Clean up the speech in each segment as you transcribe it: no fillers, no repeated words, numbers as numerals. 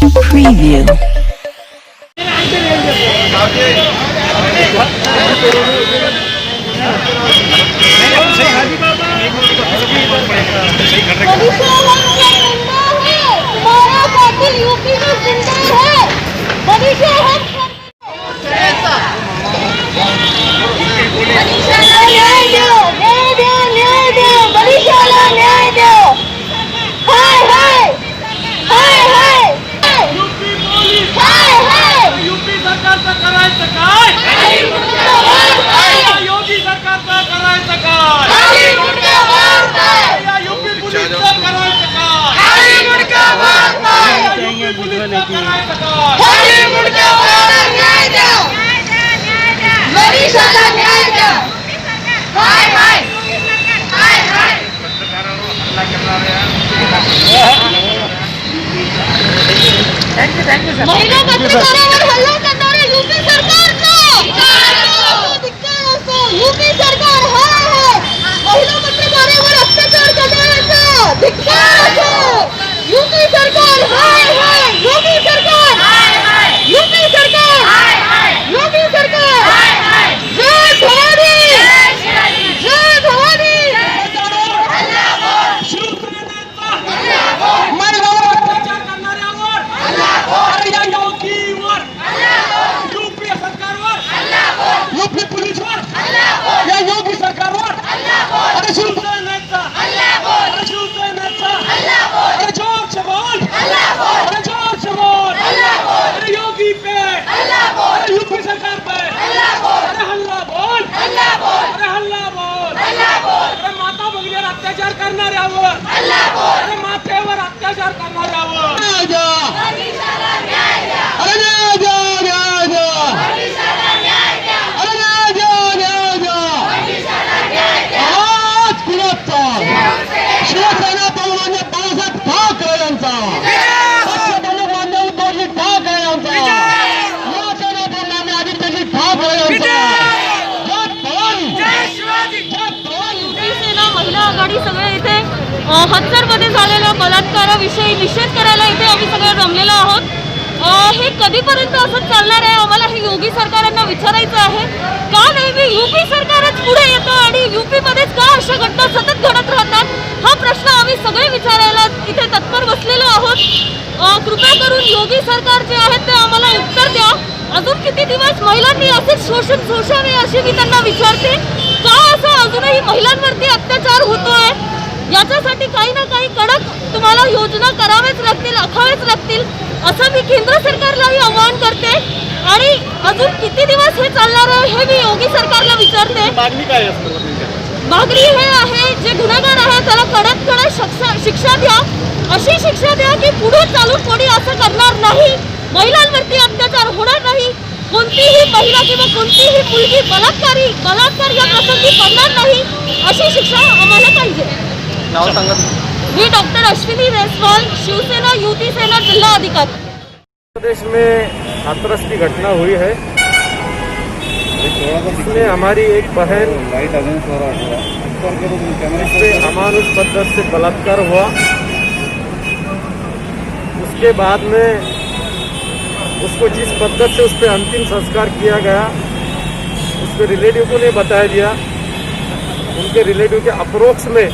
Preview. तुम्हारा कातिल UP में जिंदा है। मनीषा हम न्याय दो, न्याय दो, न्याय दो, मनीषाला न्याय दो। हाय हाय हाय हाय हाय हाय यूपी सरकारचं करायचं काय? योगी सरकारचं करायचं काय? या यूपी पोलीसचं करायचं काय? यूपी पोलीसचं करायचं काय? मनीषाला न्याय दो। हाय हाय हाय हाय महिला पत्रकारांवर हल्ला करणाऱ्या यूपी सरकारचा धिक्कार असो। यूपी सरकार हाय हाय महिला पत्रकारांवर अत्याचार करणाऱ्यांचा धिक्कार असो। यूपी सरकार हाय हाय यूपी सरकार हाय हाय यूपी सरकार हाय हाय यूपी सरकार हाय हाय जय भवानी जय भवानी अत्याचार करणाऱ्यावर अरे या योगीवर यूपी सरकारवर यूपी पोलीसवर या योगी सरकारवर अरे शिवसेनेचा अरे शिवसेनेचा अरे जोर से बोल अरे जोर से बोल अरे योगी पे अरे यूपी सरकार पे अरे हल्ला बोल अरे हल्ला बोल अरे माता भगिनीवर अत्याचार करणाऱ्यावर अरे मातेवर अत्याचार करणाऱ्यावर न्याय द्या अरे न्याय द्या न्याय द्या अरे न्याय द्या आज कुणाचा शिवसेना बहुमान्य बाळासाहेब ठाकरे यांचा पक्षप्रमुख मान्य उद्धवजी ठाकरे यांचा युवासेना बहुमान्य आदित्यजी ठाकरे यांचा जय भवानी जय भवानी शिवसेना महिला आघाडी सगळे इथे हत्सरमध्ये झालेल्या बलात्काराविषयी निषेध करायला इथे आम्ही सगळे जमलेलो आहोत। हे कधीपर्यंत असं चालणार आहे आम्हाला हे योगी सरकारांना विचारायचं आहे। का नेहमी यूपी सरकारच पुढे येतं आणि यूपी मध्येच का अशा घटना सतत घडत राहतात हा प्रश्न आम्ही सगळे विचारायला इथे तत्पर बसलेलो आहोत। कृपया करून योगी सरकार जे आहेत ते आम्हाला उत्तर द्या। अजून किती दिवस महिलांनी असे शोषण सोसावे अशी मी त्यांना विचारते। का असं अजूनही महिलांवरती अत्याचार होतोय याच्यासाठी काही ना काही कडक तुम्हाला योजना कराव्याच लागतील आखाव्याच लागतील असं मी केंद्र सरकारलाही आवाहन करते। आणि अजून किती दिवस हे चालणार आहे हे मी योगी सरकारला विचारते। मागणी काय असते? मागणी हे आहे जे गुन्हेगार आहे त्याला कडक शिक्षा द्या। अशी शिक्षा द्या की पुढे चालून कोणी असं करणार नाही, महिलांवरती अत्याचार होणार नाही, कोणतीही महिला किंवा कोणतीही मुलगी बलात्कार या प्रसंगी पडणार नाही अशी शिक्षा आम्हाला पाहिजे। नाव सांगा। मी डॉक्टर अश्विनी रेसवाल शिवसेना युती सेना जिला अधिकारी। प्रदेश में हाथरस की घटना हुई है इसमें हमारी एक बहन जिससे अमानुष पद्धति से बलात्कार हुआ। उसके बाद में उसको जिस पद्धति से उस पर अंतिम संस्कार किया गया उसके रिलेटिव को नहीं बताया दिया। उनके रिलेटिव के अप्रोक्स में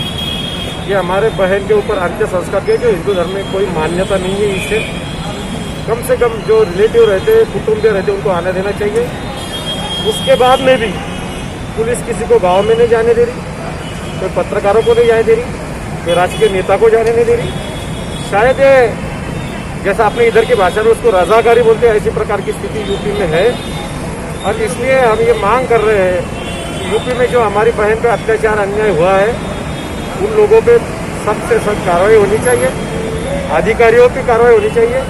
ये हमारे बहन के ऊपर अंत्य संस्कार किया जो हिंदू धर्म में कोई मान्यता नहीं है। इसे कम से कम जो रिलेटिव रहते हैं कुटुंबीय रहते उनको आने देना चाहिए। उसके बाद में भी पुलिस किसी को गांव में नहीं जाने दे रही, कोई पत्रकारों को नहीं जाने दे रही, कोई राजकीय नेता को जाने नहीं दे रही। शायद जैसा आपने इधर की भाषा में उसको रजाकारी बोलते हैं ऐसी प्रकार की स्थिति यूपी में है। और इसलिए हम ये मांग कर रहे हैं कि यूपी में जो हमारी बहन पर अत्याचार अन्याय हुआ है उन लोगों पे सख्त से सख्त कार्रवाई होनी चाहिए, अधिकारियों की कार्रवाई होनी चाहिए।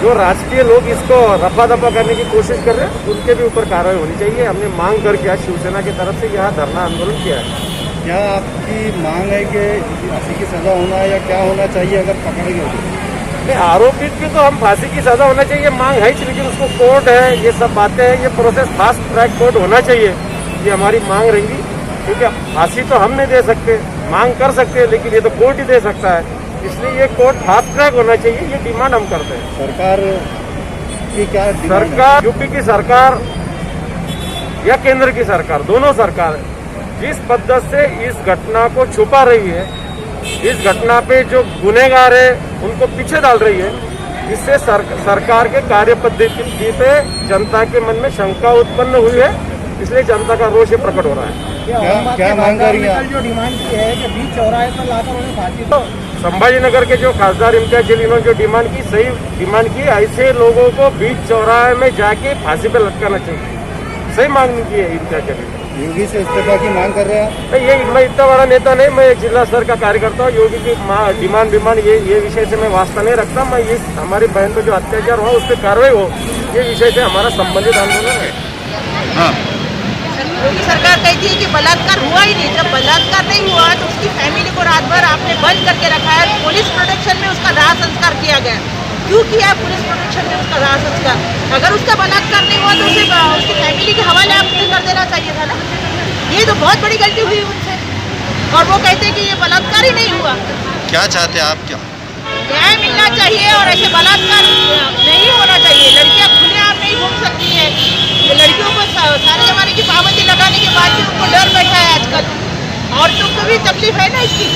जो राजकीय लोग इसको रफा दफा करने की कोशिश कर रहे हैं उनके भी ऊपर कार्रवाई होनी चाहिए। हमने मांग करके आज शिवसेना की तरफ से यहाँ धरना आंदोलन किया है। क्या आपकी मांग है कि फांसी की सजा होना है या क्या होना चाहिए अगर पकड़े गए? नहीं, आरोपित भी तो हम फांसी की सजा होना चाहिए मांग है, लेकिन उसको कोर्ट है ये सब बातें हैं, ये प्रोसेस फास्ट ट्रैक कोर्ट होना चाहिए। ये हमारी मांग रहेंगी क्योंकि फांसी तो हम नहीं दे सकते, मांग कर सकते हैं लेकिन ये तो कोर्ट ही दे सकता है। इसलिए ये कोर्ट फास्ट ट्रैक होना चाहिए, ये डिमांड हम करते हैं। सरकार की क्या डिमांड है? सरकार, यूपी की सरकार या केंद्र की सरकार, दोनों सरकार जिस पद्धति से इस घटना को छुपा रही है, इस घटना पे जो गुनहगार है उनको पीछे डाल रही है, इससे सरकार के कार्य पद्धति पे जनता के मन में शंका उत्पन्न हुई है, इसलिए जनता का रोष ये प्रकट हो रहा है। क्या मांग कर रही है? जो डिमांड की है कि बीच चौराहे पर लाकर उन्हें फांसी तो संभाजीनगर के जो खासदार इम्तियाज जलील, इन्होंने जो डिमांड की, सही डिमांड की, ऐसे लोगों को बीच चौराहे में जाके फांसी पे लटकाना चाहिए, सही मांग की है इम्तियाज जलील। योगी से इस्तीफा की मांग कर रहे हैं? ये मैं इतना बड़ा नेता नहीं, मैं एक जिला स्तर का कार्यकर्ता हूँ। योगी की डिमांड ये विषय से मैं वास्ता नहीं रखता। मैं ये हमारी बहन पे जो अत्याचार हुआ उस पर कार्रवाई हो, ये विषय से हमारा संबंधित आंदोलन है। हाँ, योगी सरकार कहती है कि बलात्कार हुआ ही नहीं। जब बलात्कार नहीं हुआ तो उसकी फैमिली को रात भर आपने बंद करके रखा है, पुलिस प्रोटेक्शन में उसका दाह संस्कार किया गया। क्यों किया है पुलिस प्रोटेक्शन में उसका दाह संस्कार? अगर उसका बलात्कार नहीं हुआ तो उसे उसकी फैमिली के हवाले आपको कर देना चाहिए था ना। ये तो बहुत बड़ी गलती हुई उनसे, और वो कहते हैं कि ये बलात्कार ही नहीं हुआ। क्या चाहते हैं आप? क्या न्याय मिलना चाहिए और ऐसे बलात्कार नहीं होना चाहिए। लड़कियां खुलेआम नहीं घूम सकती हैं। ये लड़कियों को सारे जमाने की पाबंदी लगाने के बाद भी उनको डर बैठा है आजकल। औरतों को भी तकलीफ है ना इसकी।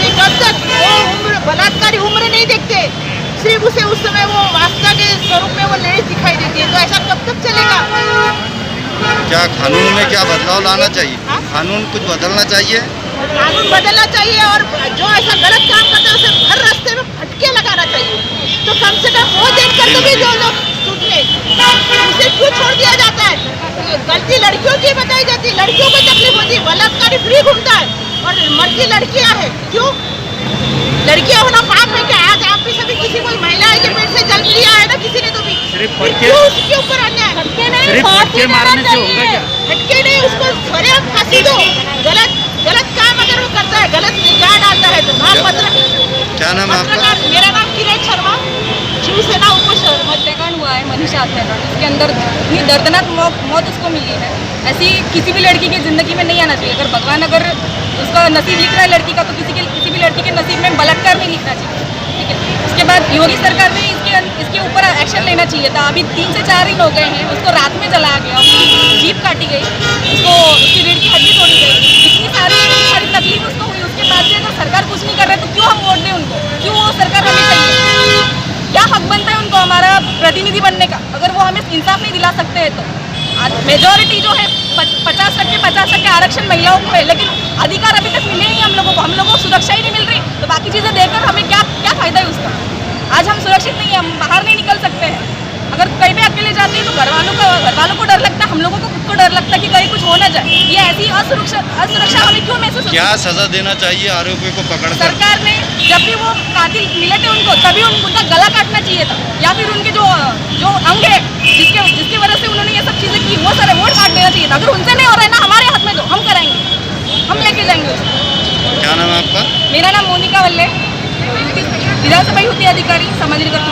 ये कब तक वो उम्र बलात्कारी उम्र नहीं देखते, सिर्फ उसे उस समय वो वास्ता के स्वरूप में वो लेस दिखाई देती है। तो ऐसा कब तक चलेगा? क्या कानून में क्या बदलाव लाना चाहिए? हाँ? कानून कुछ बदलना चाहिए? कानून बदलना चाहिए और जो ऐसा गलत काम करता है उसे हर रास्ते में फटके लगाना चाहिए। तो कम से कम वो देखकर तो भी जो लोग सुन ले, उसे क्यों छोड़ दिया जाता है? गलती लड़कियों की बताई जाती है, लड़कियों को तकलीफ होती है, बलात्कारी फ्री घूमता है और मर्जी लड़कियां हैं। क्यों? लड़कियां होना पाप है क्या? आज आप भी सभी किसी कोई महिला के पेट से जन्म लिया है ना किसी ने, तो भी क्यों उसके ऊपर अन्याय? फटके नहीं, फांसी देना चाहिए। हटके नहीं, उसको सरेआम फांसी दो। गलत काम अगर वो करता है, गलत निगाह डालता है तो नाम पत्रकार। क्या नाम है आपका? मेरा नाम किरण शर्मा, शिवसेना उपशहर। हत्याकांड हुआ है, मनीषा हत्याकांड, उसके अंदर इतनी दर्दनाक मौत उसको मिली है। ऐसी किसी भी लड़की की जिंदगी में नहीं आना चाहिए। अगर भगवान अगर उसका नसीब लिख रहा है लड़की का, तो किसी भी लड़की के नसीब में बलात्कार नहीं लिखना चाहिए। ठीक है, उसके बाद योगी सरकार ने इसके ऊपर एक्शन लेना चाहिए था। अभी 3 से 4 दिन हो गए हैं, उसको रात में जलाया गया, उसकी जीभ काटी गई, उसकी रीढ़ की हड्डी तोड़ी गई, इतनी सारी तकलीफ उसको हुई। उसके बाद भी अगर सरकार कुछ नहीं कर रहा है तो क्यों हम वोट दें उनको? क्यों वो सरकार हमें चाहिए? क्या हक बनता है उनको हमारा प्रतिनिधि बनने का? अगर वो हमें इंसाफ नहीं दिला सकते हैं तो मेजॉरिटी जो है 50% आरक्षण महिलाओं को है, लेकिन अधिकार अभी तक मिले नहीं हम लोगों को सुरक्षा ही नहीं मिल रही। तो बाकी चीज़ें देखकर हमें क्या फायदा है उसका? आज हम सुरक्षित नहीं है, हम बाहर नहीं निकल सकते हैं। अगर कहीं भी अकेले जाते हैं तो घर वालों को डर लगता है, हम लोगों को खुद को डर लगता है कि कहीं कुछ हो ना जाए। ये ऐसी असुरक्षा हमें क्यों महसूस होती है? क्या सजा देना चाहिए आरोपी को पकड़कर? सरकार ने जब भी वो कातिल मिले थे उनको, तभी उनका गला काटना चाहिए था, या फिर उनके जो अंग है जिसकी वजह से उन्होंने ये सब चीजें की, वो सारे वोट काट देना चाहिए था। अगर उनसे नहीं हो रहा है ना, हमारे हाथ में दो, हम कराएंगे, हम लेके जाएंगे उसको। क्या नाम है आपका? मेरा नाम मोनिका वल्ले, विधानसभा युति अधिकारी, संभाजीनगर।